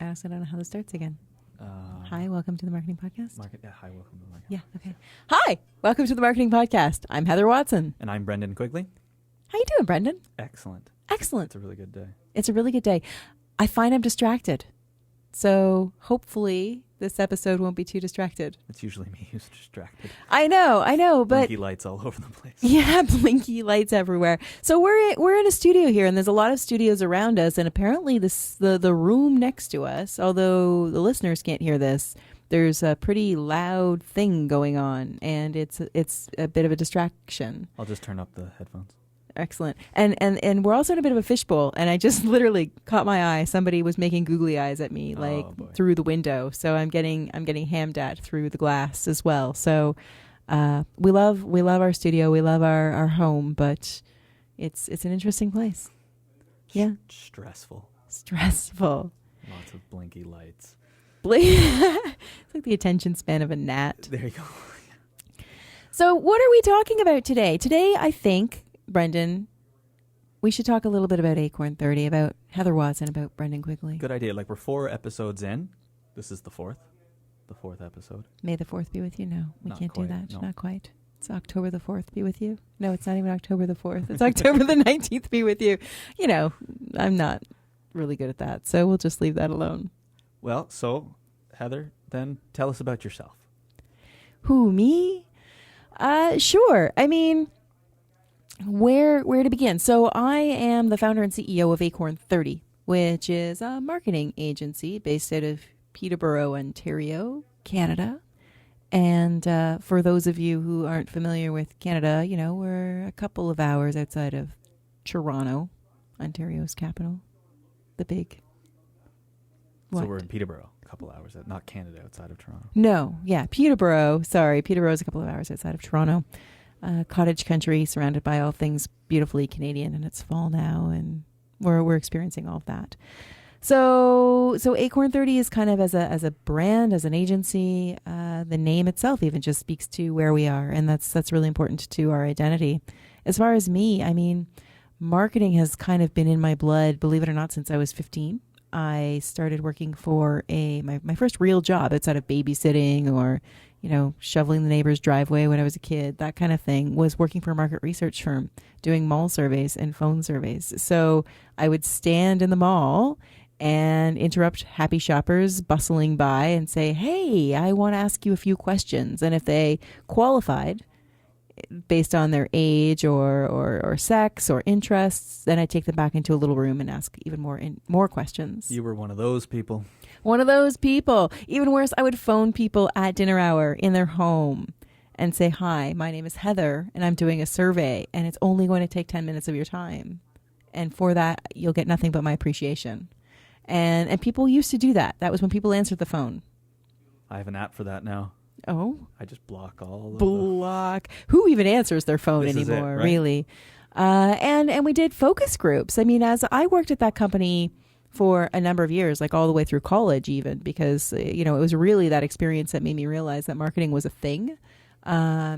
I also don't know how this starts again. Uh, Hi, welcome to the Marketing Podcast. Hi, welcome to the Marketing. Yeah, okay. Hi, welcome to the Marketing Podcast. I'm Heather Watson. And I'm Brendan Quigley. How you doing, Brendan? Excellent. Excellent. It's a really good day. It's a really good day. I find I'm distracted. So hopefully this episode won't be too distracted. It's usually me who's distracted. I know, but Blinky lights all over the place. yeah, blinky lights everywhere. So we're in a studio here, and there's a lot of studios around us, and apparently the room next to us, although the listeners can't hear this, there's a pretty loud thing going on, and it's a bit of a distraction. I'll just turn up the headphones. Excellent. And we're also in a bit of a fishbowl, and I just literally caught my eye. Somebody was making googly eyes at me through the window. So I'm getting hammed at through the glass as well. So we love our studio, we love our home, but it's an interesting place. Yeah. Stressful. Lots of blinky lights. It's like the attention span of a gnat. There you go. So what are we talking about today? Today, I think, Brendan, we should talk a little bit about Acorn 30, about Heather Watson, about Brendan Quigley. Good idea. Like, we're 4 episodes in. This is the fourth episode. May the 4th be with you. No, we can't do that. No. Not quite. It's October the 4th be with you. No, it's not even October the 4th. It's October the 19th be with you. You know, I'm not really good at that, so we'll just leave that alone. Well, so, Heather, then tell us about yourself. Who, me? Sure. I mean, where to begin? So I am the founder and CEO of Acorn 30, which is a marketing agency based out of Peterborough, Ontario, Canada. And for those of you who aren't familiar with Canada, you know, we're a couple of hours outside of Toronto, Ontario's capital. The big... So we're in Peterborough, a couple hours, not Canada, outside of Toronto. No, yeah, Peterborough. Sorry, Peterborough is a couple of hours outside of Toronto. Cottage country surrounded by all things beautifully Canadian, and it's fall now, and we're experiencing all of that. So Acorn 30 is kind of as a brand, as an agency. The name itself even just speaks to where we are, and that's really important to our identity. As far as me, I mean, marketing has kind of been in my blood, believe it or not, since I was 15. I started working for my first real job outside of babysitting or, you know, shoveling the neighbor's driveway when I was a kid, that kind of thing, was working for a market research firm, doing mall surveys and phone surveys. So I would stand in the mall and interrupt happy shoppers bustling by and say, hey, I want to ask you a few questions. And if they qualified based on their age or sex or interests, then I take them back into a little room and ask even more questions. You were one of those people. One of those people. Even worse, I would phone people at dinner hour in their home and say, hi, my name is Heather, and I'm doing a survey, and it's only going to take 10 minutes of your time. And for that, you'll get nothing but my appreciation. And people used to do that. That was when people answered the phone. I have an app for that now. Oh, I just block all of block. Who even answers their phone anymore, right? Really? And we did focus groups. I mean, as I worked at that company for a number of years, like all the way through college even, because, you know, it was really that experience that made me realize that marketing was a thing.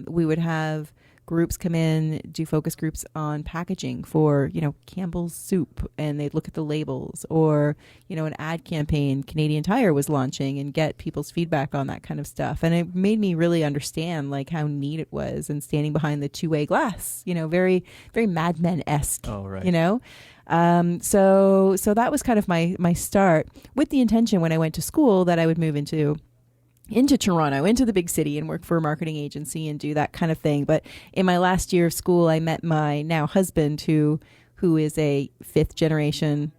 We would have groups come in, do focus groups on packaging for, you know, Campbell's soup, and they'd look at the labels, or, you know, an ad campaign Canadian Tire was launching, and get people's feedback on that kind of stuff. And it made me really understand like how neat it was, and standing behind the two-way glass, you know, very, very Mad Men-esque, you know? So that was kind of my start, with the intention when I went to school that I would move into Toronto, into the big city, and work for a marketing agency and do that kind of thing. But in my last year of school, I met my now husband, who is a 5th generation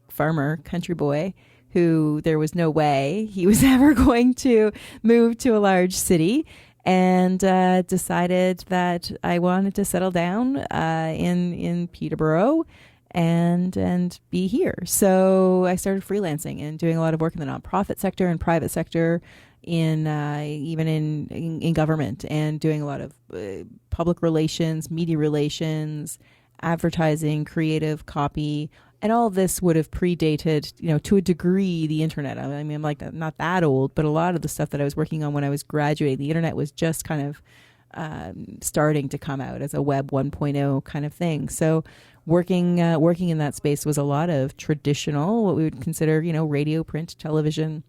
farmer, country boy, who there was no way he was ever going to move to a large city, and decided that I wanted to settle down in Peterborough and be here. So I started freelancing and doing a lot of work in the nonprofit sector and private sector, even in government, and doing a lot of public relations, media relations, advertising, creative copy, and all of this would have predated, you know, to a degree, the internet. I mean, I'm like not that old, but a lot of the stuff that I was working on when I was graduating, the internet was just kind of starting to come out as a Web 1.0 kind of thing. So working in that space was a lot of traditional, what we would consider, radio, print, television,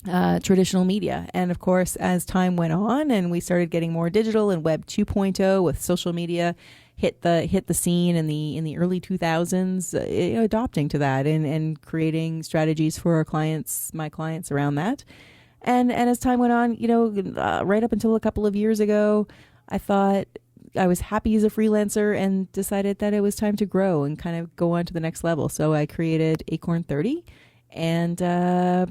traditional media. And of course, as time went on and we started getting more digital and Web 2.0 with social media hit the scene in the early 2000s, adopting to that and creating strategies for my clients around that. And as time went on, right up until a couple of years ago, I thought I was happy as a freelancer and decided that it was time to grow and kind of go on to the next level. So I created Acorn 30 and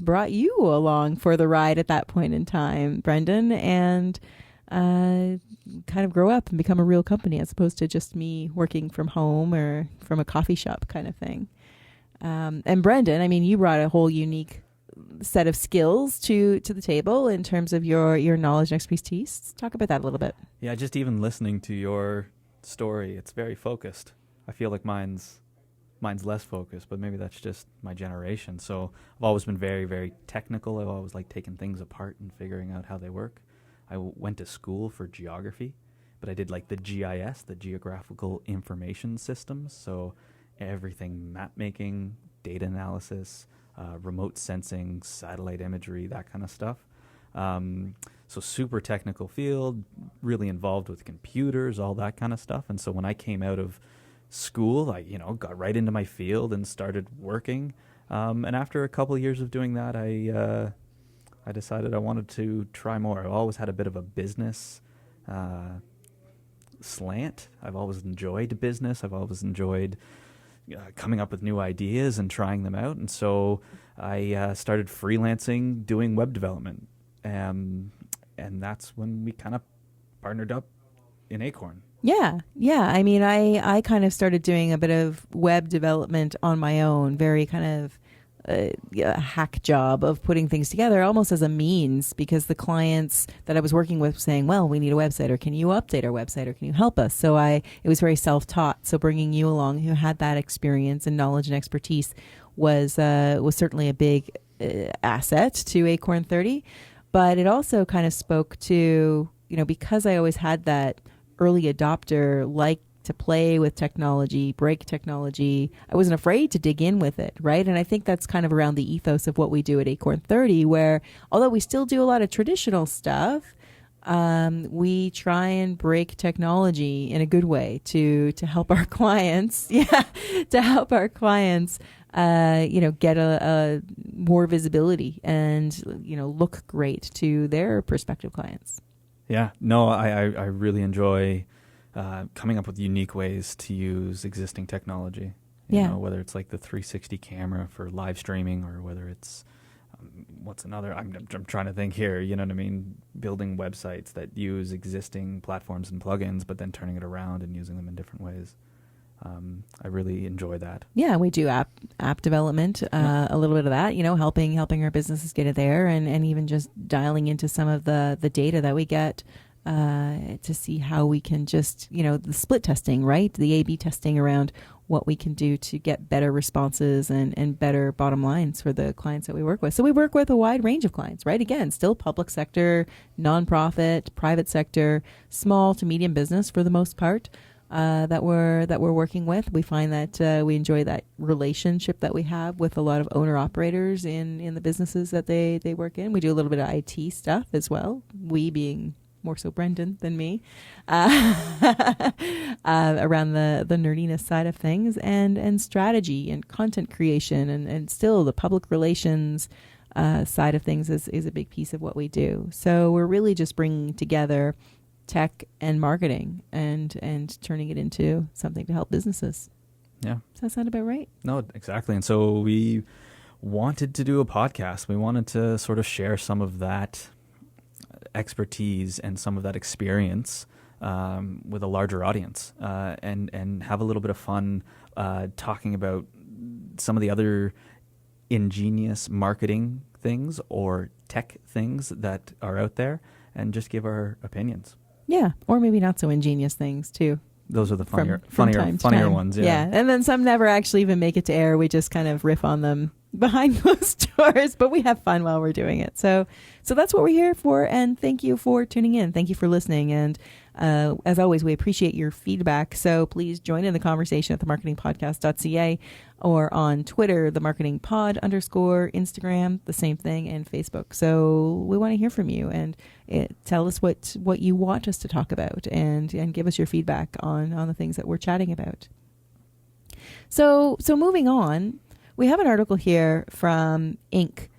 brought you along for the ride at that point in time, Brendan, and kind of grow up and become a real company as opposed to just me working from home or from a coffee shop kind of thing. And Brendan, I mean, you brought a whole unique set of skills to the table in terms of your knowledge and expertise. Talk about that a little bit. Yeah, just even listening to your story, it's very focused. I feel like mine's less focused, but maybe that's just my generation. So I've always been very, very technical. I've always liked taking things apart and figuring out how they work. I went to school for geography, but I did like the GIS, the Geographical Information Systems. So everything map making, data analysis, remote sensing, satellite imagery, that kind of stuff. So super technical field, really involved with computers, all that kind of stuff. And so when I came out of school, I got right into my field and started working. And after a couple of years of doing that, I decided I wanted to try more. I've always had a bit of a business slant. I've always enjoyed business. I've always enjoyed coming up with new ideas and trying them out. And so I started freelancing, doing web development. And that's when we kind of partnered up in Acorn. Yeah. I mean, I kind of started doing a bit of web development on my own, very kind of a hack job of putting things together almost as a means, because the clients that I was working with saying, well, we need a website, or can you update our website, or can you help us? So it was very self-taught. So bringing you along who had that experience and knowledge and expertise was certainly a big asset to Acorn 30. But it also kind of spoke to, because I always had that early adopter, like to play with technology, break technology, I wasn't afraid to dig in with it, right? And I think that's kind of around the ethos of what we do at Acorn 30, where although we still do a lot of traditional stuff, we try and break technology in a good way to help our clients, to help our clients, get a more visibility and, look great to their prospective clients. Yeah, no, I really enjoy coming up with unique ways to use existing technology. You know, whether it's like the 360 camera for live streaming, or whether it's what's another? I'm trying to think here. You know what I mean? Building websites that use existing platforms and plugins, but then turning it around and using them in different ways. I really enjoy that. Yeah, we do app development, a little bit of that, helping our businesses get it there, and even just dialing into some of the data that we get to see how we can just, the split testing, right? The A/B testing around what we can do to get better responses and better bottom lines for the clients that we work with. So we work with a wide range of clients, right? Again, still public sector, nonprofit, private sector, small to medium business for the most part. That we're working with. We find that we enjoy that relationship that we have with a lot of owner operators in the businesses that they work in. We do a little bit of IT stuff as well. We being more so Brendan than me, around the nerdiness side of things, and strategy and content creation, and still the public relations side of things is a big piece of what we do. So we're really just bringing together tech and marketing and turning it into something to help businesses. Yeah. Does that sound about right? No, exactly. And so we wanted to do a podcast. We wanted to sort of share some of that expertise and some of that experience with a larger audience, and have a little bit of fun talking about some of the other ingenious marketing things or tech things that are out there, and just give our opinions. Yeah, or maybe not so ingenious things too. Those are the funnier funnier ones. Yeah. And then some never actually even make it to air. We just kind of riff on them behind closed doors, but we have fun while we're doing it. So that's what we're here for. And thank you for tuning in. Thank you for listening. And as always, we appreciate your feedback. So please join in the conversation at themarketingpodcast.ca or on Twitter, themarketingpod_, Instagram, the same thing, and Facebook. So we want to hear from you and tell us what you want us to talk about and give us your feedback on the things that we're chatting about. So moving on, we have an article here from Inc.com.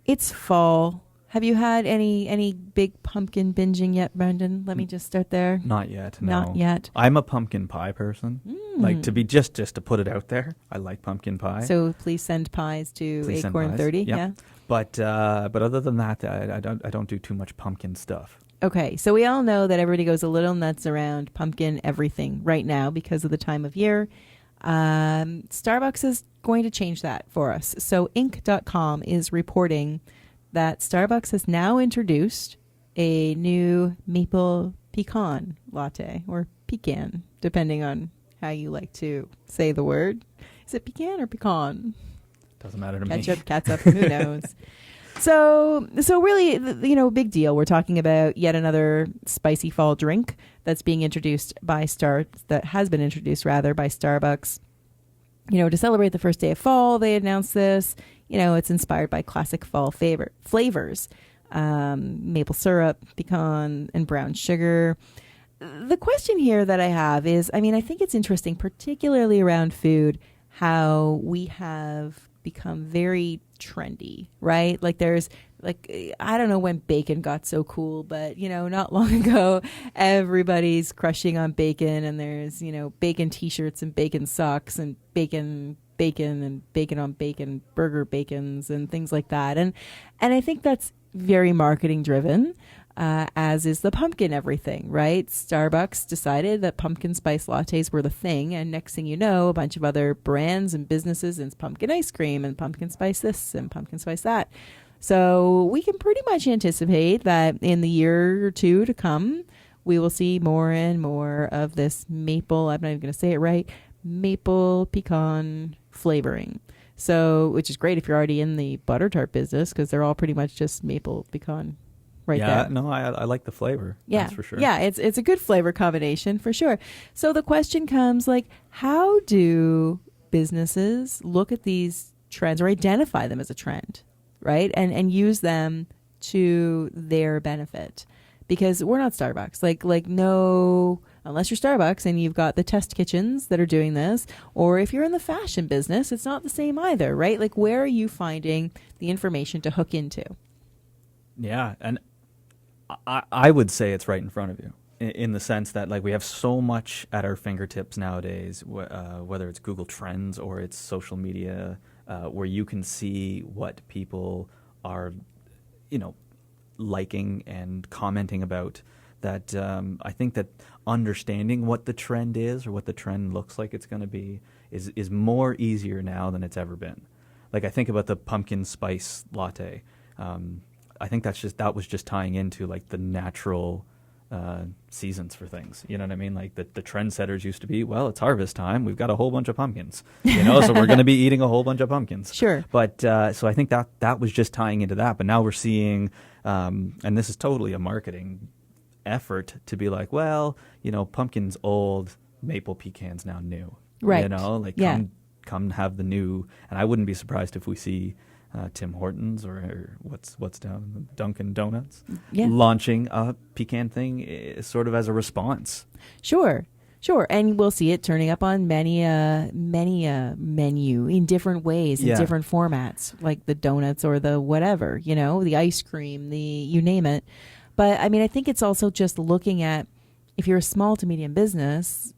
It's fall. Have you had any big pumpkin binging yet, Brendan? Let me just start there. Not yet. No. Not yet. I'm a pumpkin pie person. Like to be just to put it out there. I like pumpkin pie. So please send pies to Acorn 30. Yep. Yeah. But other than that, I don't do too much pumpkin stuff. Okay, so we all know that everybody goes a little nuts around pumpkin everything right now because of the time of year. Starbucks is going to change that for us. So Inc.com is reporting that Starbucks has now introduced a new Maple Pecan latte, or pecan, depending on how you like to say the word. Is it pecan or pecan? Doesn't matter to me. Ketchup, catsup, who knows? So really, big deal. We're talking about yet another spicy fall drink that's being introduced by that has been introduced rather by Starbucks. To celebrate the first day of fall, they announced this. It's inspired by classic fall flavors, maple syrup, pecan, and brown sugar. The question here that I have is, I think it's interesting, particularly around food, how we have become very trendy, right? Like there's I don't know when bacon got so cool, but not long ago everybody's crushing on bacon, and there's bacon t-shirts and bacon socks and bacon and bacon on bacon burger bacons and things like that, and I think that's very marketing driven, as is the pumpkin everything, right? Starbucks decided that pumpkin spice lattes were the thing, and next thing you know, a bunch of other brands and businesses, and pumpkin ice cream and pumpkin spice this and pumpkin spice that. So we can pretty much anticipate that in the year or two to come, we will see more and more of this maple, I'm not even going to say it right, maple pecan flavoring. So, which is great if you're already in the butter tart business, because they're all pretty much just maple pecan right there. Yeah, no, I like the flavor. Yeah, that's for sure. Yeah, it's a good flavor combination for sure. So the question comes, how do businesses look at these trends or identify them as a trend, right? And use them to their benefit? Because we're not Starbucks. No, unless you're Starbucks and you've got the test kitchens that are doing this, or if you're in the fashion business, it's not the same either, right? Where are you finding the information to hook into? Yeah, and I would say it's right in front of you, in the sense that we have so much at our fingertips nowadays, whether it's Google Trends or it's social media, where you can see what people are, liking and commenting about. That I think that understanding what the trend is or what the trend looks like it's going to be is more easier now than it's ever been. I think about the pumpkin spice latte. I think that was just tying into the natural seasons for things. You know what I mean? The trendsetters used to be, well, it's harvest time. We've got a whole bunch of pumpkins, so we're going to be eating a whole bunch of pumpkins. Sure. But so I think that was just tying into that. But now we're seeing, and this is totally a marketing effort to be pumpkin's old, maple pecan's now new. Right. Come have the new, and I wouldn't be surprised if we see Tim Hortons or what's down Dunkin' Donuts launching a pecan thing sort of as a response. Sure. And we'll see it turning up on many a menu in different ways, in different formats, like the donuts or the whatever, the ice cream, you name it. But I think it's also just looking at, if you're a small to medium business,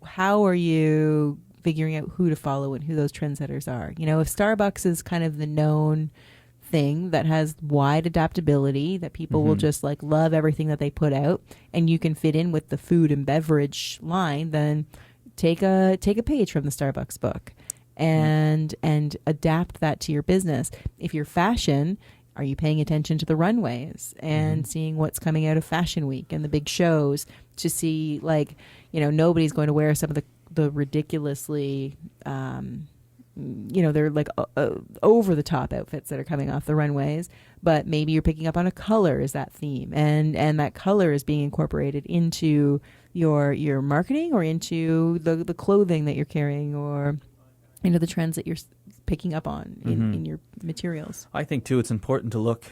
how are you figuring out who to follow and who those trendsetters are? If Starbucks is kind of the known thing that has wide adaptability, that people will just love everything that they put out, and you can fit in with the food and beverage line, then take a page from the Starbucks book and adapt that to your business. If you're fashion, are you paying attention to the runways and seeing what's coming out of Fashion Week and the big shows to see, nobody's going to wear some of the the ridiculously, they're like over the top outfits that are coming off the runways, but maybe you're picking up on a color is that theme, and that color is being incorporated into your marketing or into the clothing that you're carrying or into the trends that you're picking up on in your materials. I think too, it's important to look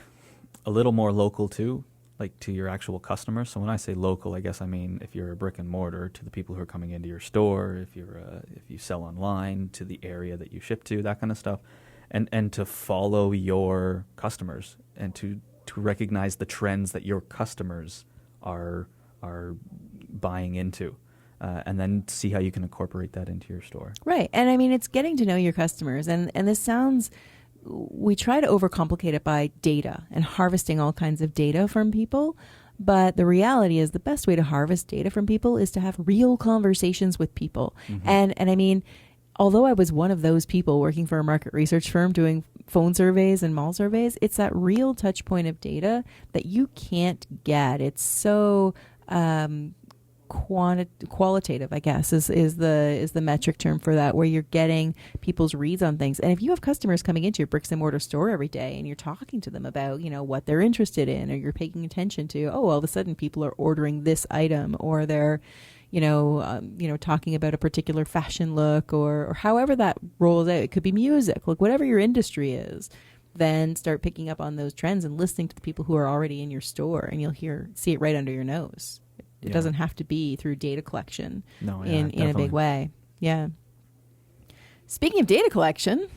a little more local too, like to your actual customers. So when I say local, I guess I mean if you're a brick and mortar, to the people who are coming into your store, if you sell online, to the area that you ship to, that kind of stuff, and to follow your customers and to recognize the trends that your customers are buying into, and then see how you can incorporate that into your store. Right, and I mean it's getting to know your customers, and this sounds. We try to overcomplicate it by data and harvesting all kinds of data from people. But the reality is the best way to harvest data from people is to have real conversations with people. Mm-hmm. And I mean, although I was one of those people working for a market research firm doing phone surveys and mall surveys, it's that real touch point of data that you can't get. It's so qualitative, I guess, is the metric term for that, where you're getting people's reads on things. And if you have customers coming into your bricks and mortar store every day and you're talking to them about, what they're interested in, or you're paying attention to, all of a sudden people are ordering this item, or they're, talking about a particular fashion look, or however that rolls out. It could be music, like whatever your industry is. Then start picking up on those trends and listening to the people who are already in your store, and you'll see it right under your nose. It doesn't have to be through data collection in a big way. Yeah. Speaking of data collection,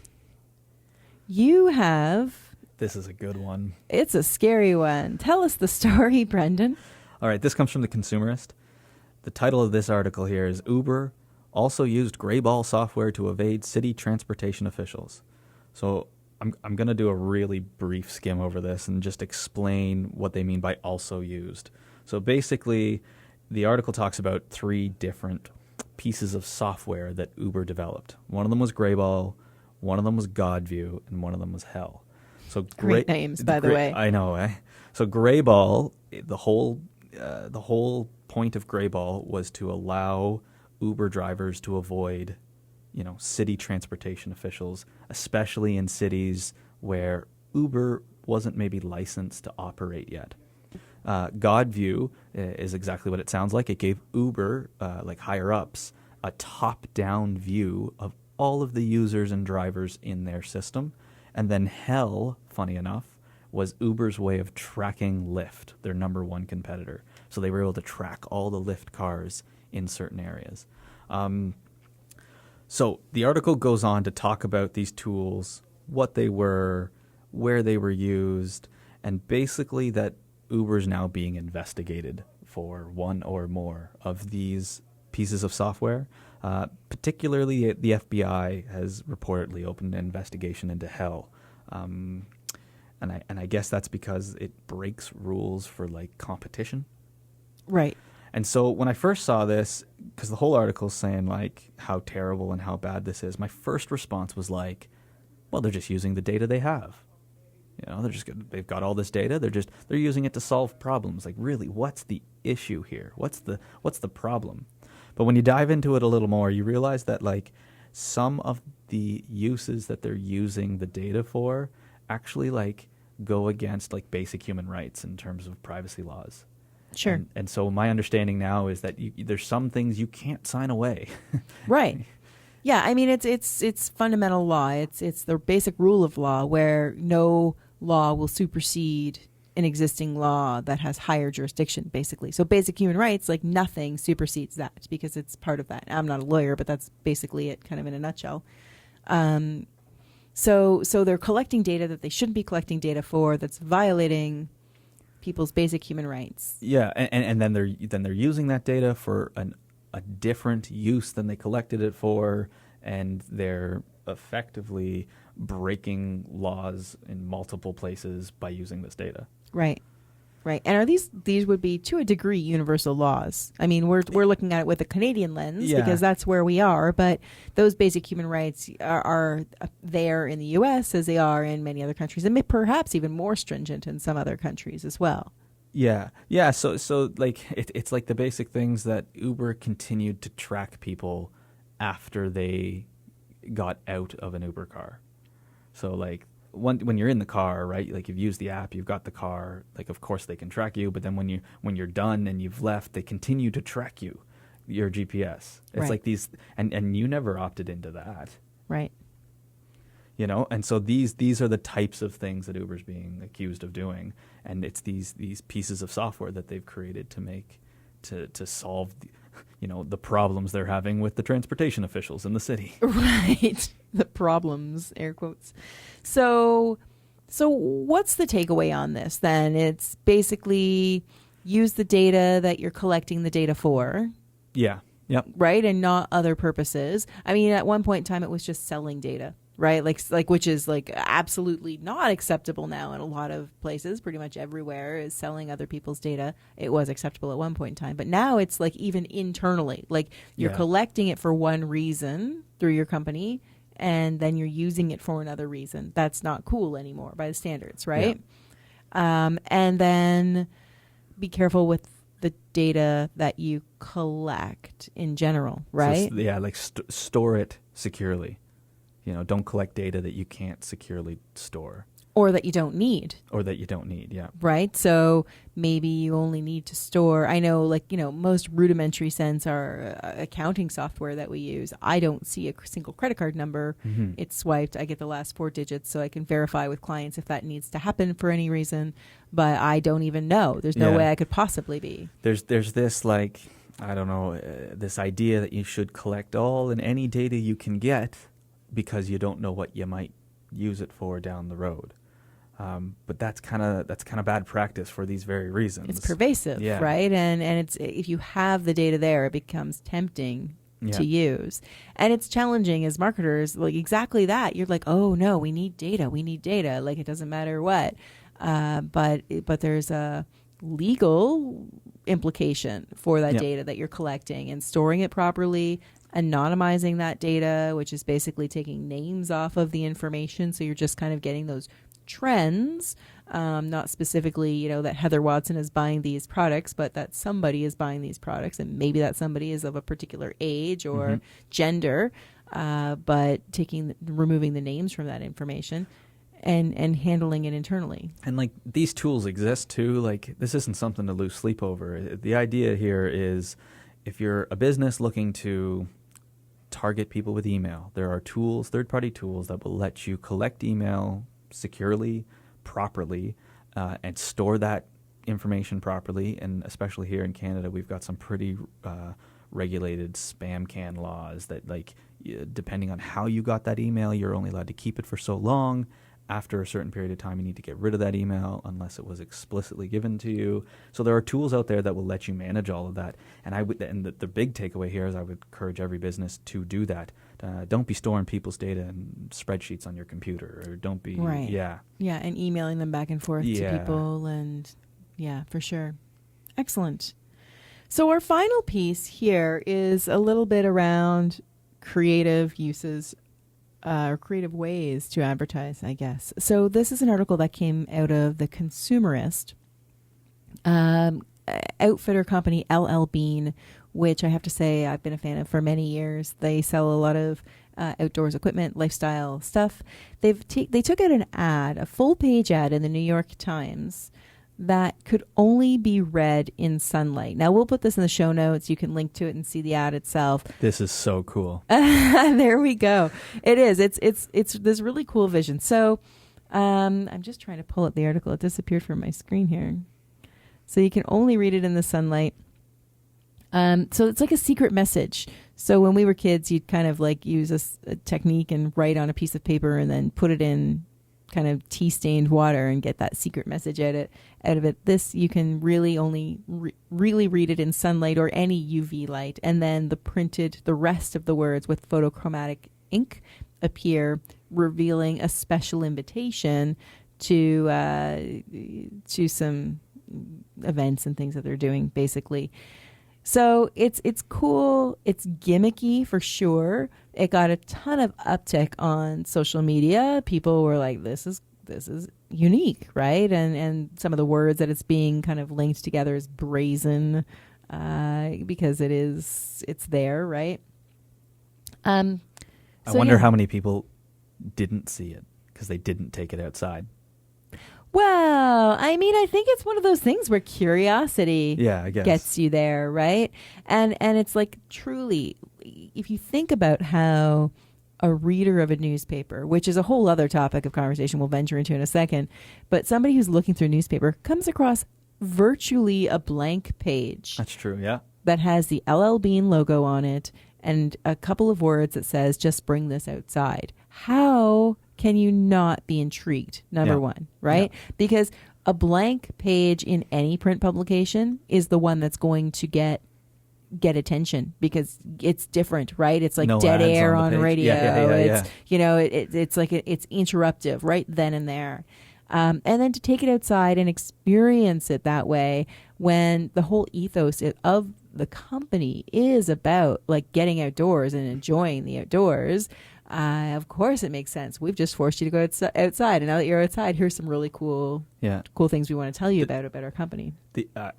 you have... This is a good one. It's a scary one. Tell us the story, Brendan. All right, this comes from The Consumerist. The title of this article here is Uber also used gray ball software to evade city transportation officials. So I'm going to do a really brief skim over this and just explain what they mean by also used. So basically, the article talks about 3 different pieces of software that Uber developed. One of them was Grayball, one of them was Godview, and one of them was Hell. So great names, by the way. I know, eh? So Grayball, the whole point of Grayball was to allow Uber drivers to avoid, city transportation officials, especially in cities where Uber wasn't maybe licensed to operate yet. Godview is exactly what it sounds like. It gave Uber, like higher-ups, a top-down view of all of the users and drivers in their system. And then Hell, funny enough, was Uber's way of tracking Lyft, their number one competitor. So they were able to track all the Lyft cars in certain areas. So the article goes on to talk about these tools, what they were, where they were used, and basically that Uber's now being investigated for one or more of these pieces of software. Particularly, the FBI has reportedly opened an investigation into Hell, and I guess that's because it breaks rules for like competition. Right. And so when I first saw this, because the whole article is saying like how terrible and how bad this is, my first response was like, well, they're just using the data they have. They've got all this data. They're using it to solve problems. Like, really, what's the issue here? What's the problem? But when you dive into it a little more, you realize that like some of the uses that they're using the data for actually like go against like basic human rights in terms of privacy laws. Sure. And so my understanding now is that there's some things you can't sign away. Right. Yeah, I mean it's fundamental law. It's the basic rule of law where no law will supersede an existing law that has higher jurisdiction, basically. So basic human rights, like nothing supersedes that because it's part of that. I'm not a lawyer, but that's basically it, kind of in a nutshell. So they're collecting data that they shouldn't be collecting data for. That's violating people's basic human rights. Yeah, and then they're using that data for a different use than they collected it for, and they're effectively breaking laws in multiple places by using this data. Right. And are these would be to a degree universal laws? I mean, we're looking at it with a Canadian lens because that's where we are, but those basic human rights are there in the US as they are in many other countries, and perhaps even more stringent in some other countries as well. Yeah. So like it's like the basic things that Uber continued to track people after they got out of an Uber car. So like when you're in the car, right? Like you've used the app, you've got the car. Like of course they can track you, but then when you're done and you've left, they continue to track you, your GPS. It's Right. like these, and you never opted into that, Right. you know. And so these are the types of things that Uber's being accused of doing, and it's these pieces of software that they've created to make to solve the problems they're having with the transportation officials in the city. Right. The problems, air quotes. So what's the takeaway on this then? It's basically use the data that you're collecting the data for. Yeah. Yep. Right. And not other purposes. I mean, at one point in time, it was just selling data. Right. Like which is like absolutely not acceptable now in a lot of places. Pretty much everywhere is selling other people's data. It was acceptable at one point in time. But now it's like even internally, like you're collecting it for one reason through your company and then you're using it for another reason. That's not cool anymore by the standards. Right. Yeah. And then be careful with the data that you collect in general. Right. So, like store it securely. Don't collect data that you can't securely store. Or that you don't need. Yeah. Right? So maybe you only need to store, I know, most rudimentary sense are accounting software that we use. I don't see a single credit card number. Mm-hmm. It's swiped. I get the last 4 digits so I can verify with clients if that needs to happen for any reason. But I don't even know. There's no way I could possibly be. There's this, I don't know, this idea that you should collect all and any data you can get because you don't know what you might use it for down the road. But that's kind of bad practice for these very reasons. It's pervasive, right? And it's if you have the data there, it becomes tempting to use. And it's challenging as marketers, like exactly that. You're like, oh no, we need data. Like it doesn't matter what. But there's a legal implication for that data that you're collecting and storing it properly, anonymizing that data, which is basically taking names off of the information. So you're just kind of getting those trends, not specifically, that Heather Watson is buying these products, but that somebody is buying these products, and maybe that somebody is of a particular age or gender, but removing the names from that information and handling it internally. And these tools exist too. This isn't something to lose sleep over. The idea here is if you're a business looking to target people with email, there are tools, third-party tools that will let you collect email securely, properly, and store that information properly. And especially here in Canada, we've got some pretty regulated spam can laws that, depending on how you got that email, you're only allowed to keep it for so long. After a certain period of time, you need to get rid of that email unless it was explicitly given to you. So there are tools out there that will let you manage all of that. And the big takeaway here is I would encourage every business to do that. Don't be storing people's data in spreadsheets on your computer, or don't be and emailing them back and forth to people, and for sure. Excellent. So our final piece here is a little bit around creative uses or creative ways to advertise, I guess. So this is an article that came out of The Consumerist. Outfitter company LL Bean, which I have to say I've been a fan of for many years. They sell a lot of outdoors equipment, lifestyle stuff. They took out an ad, a full-page ad in the New York Times that could only be read in sunlight. Now, we'll put this in the show notes. You can link to it and see the ad itself. This is so cool. There we go. It is. It's this really cool vision. So I'm just trying to pull up the article. It disappeared from my screen here. So you can only read it in the sunlight. So it's like a secret message. So when we were kids, you'd kind of use a technique and write on a piece of paper and then put it in kind of tea-stained water and get that secret message out of it. This, you can really only really read it in sunlight or any UV light, and then the rest of the words with photochromatic ink appear, revealing a special invitation to some events and things that they're doing, basically. So it's cool. It's gimmicky for sure. It got a ton of uptick on social media. People were like, this is unique, right? And some of the words that it's being kind of linked together is brazen, because it's there, right? So I wonder how many people didn't see it because they didn't take it outside. Well, I mean, I think it's one of those things where curiosity Yeah, I guess. gets you there, right? And it's like truly, if you think about how a reader of a newspaper, which is a whole other topic of conversation we'll venture into in a second, but somebody who's looking through a newspaper comes across virtually a blank page. That's true, yeah. That has the LL Bean logo on it and a couple of words that says, just bring this outside. How can you not be intrigued? Number one, right? Yeah. Because a blank page in any print publication is the one that's going to get attention because it's different, right? It's like no dead air on radio. It's, you know, it's like it's interruptive right then and there. And then to take it outside and experience it that way when the whole ethos of the company is about like getting outdoors and enjoying the outdoors. Of course it makes sense. We've just forced you to go outside. And now that you're outside, here's some really cool things we want to tell you about our company.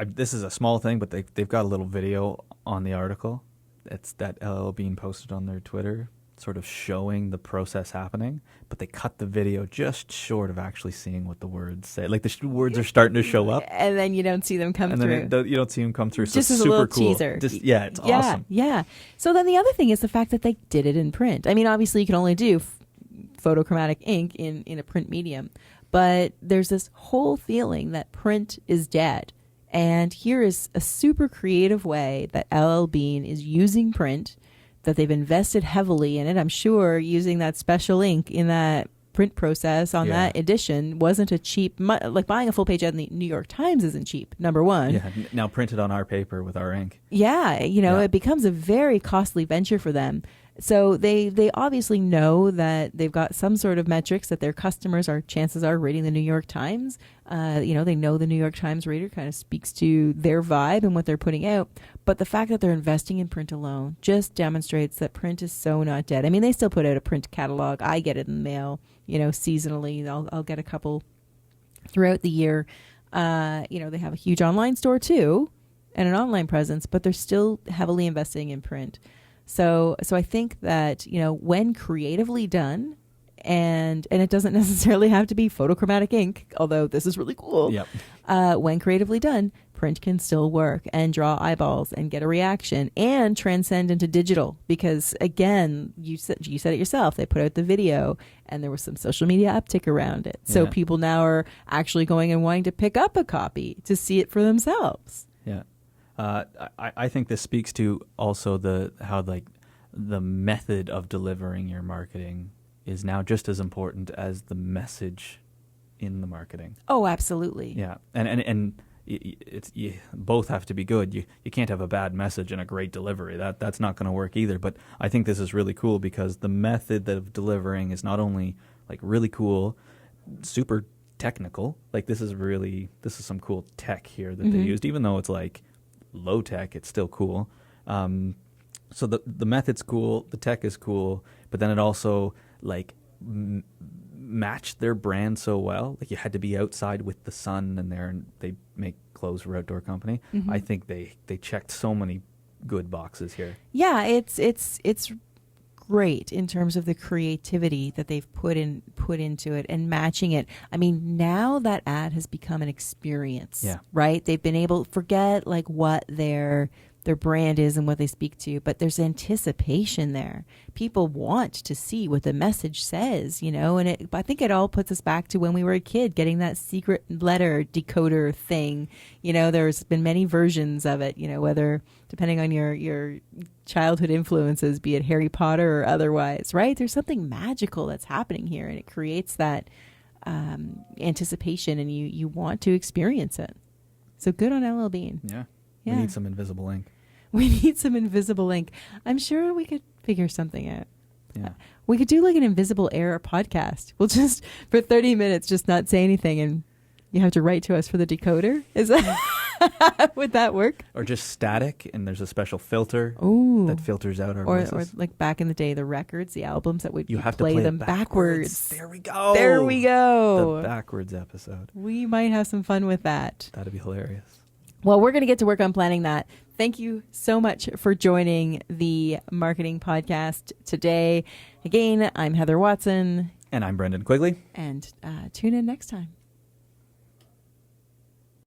This is a small thing, but they've got a little video on the article. It's that LL Bean posted on their Twitter, sort of showing the process happening, but they cut the video just short of actually seeing what the words say. Like the words are starting to show up, and then you don't see them come through. You don't see them come through. So just it's as super a little cool. teaser. It's awesome. Yeah. So then the other thing is the fact that they did it in print. I mean, obviously you can only do photochromatic ink in a print medium, but there's this whole feeling that print is dead. And here is a super creative way that LL Bean is using print, that they've invested heavily in it. I'm sure using that special ink in that print process on that edition wasn't a cheap, like buying a full page ad in the New York Times isn't cheap, number one. Yeah, now printed on our paper with our ink. Yeah, it becomes a very costly venture for them. So they obviously know that they've got some sort of metrics that their customers chances are reading the New York Times. They know the New York Times reader kind of speaks to their vibe and what they're putting out. But the fact that they're investing in print alone just demonstrates that print is so not dead. I mean, they still put out a print catalog. I get it in the mail, seasonally. I'll get a couple throughout the year. They have a huge online store too and an online presence, but they're still heavily investing in print. So I think that, when creatively done, and it doesn't necessarily have to be photochromatic ink, although this is really cool. Yep. When creatively done, print can still work and draw eyeballs and get a reaction and transcend into digital. Because again, you said it yourself. They put out the video and there was some social media uptick around it. So people now are actually going and wanting to pick up a copy to see it for themselves. Yeah. I think this speaks to also how the method of delivering your marketing is now just as important as the message in the marketing. Oh, absolutely. Yeah, and you both have to be good. You can't have a bad message and a great delivery. That's not going to work either. But I think this is really cool because the method of delivering is not only like really cool, super technical. Like this is some cool tech here that they used, even though it's like low tech, it's still cool. So the method's cool, the tech is cool, but then it also like matched their brand so well. Like you had to be outside with the sun, and they make clothes for outdoor company. I think they checked so many good boxes here. Yeah, it's great in terms of the creativity that they've put into it and matching it. I mean, now that ad has become an experience, right? They've been able to forget like what their brand is and what they speak to, but there's anticipation there. People want to see what the message says, and I think it all puts us back to when we were a kid, getting that secret letter decoder thing. There's been many versions of it, whether depending on your childhood influences, be it Harry Potter or otherwise, right? There's something magical that's happening here, and it creates that anticipation, and you want to experience it. So good on LL Bean. Yeah. We need some invisible ink. We need some invisible ink. I'm sure we could figure something out. Yeah. We could do like an invisible air podcast. We'll just, for 30 minutes, just not say anything, and you have to write to us for the decoder. Is that would that work? Or just static, and there's a special filter that filters out our voices. Or like back in the day, the records, the albums that would you have to play them backwards. There we go. There we go. The backwards episode. We might have some fun with that. That'd be hilarious. Well, we're going to get to work on planning that Thank you so much for joining the marketing podcast today. Again, I'm Heather Watson. And I'm Brendan Quigley. And tune in next time.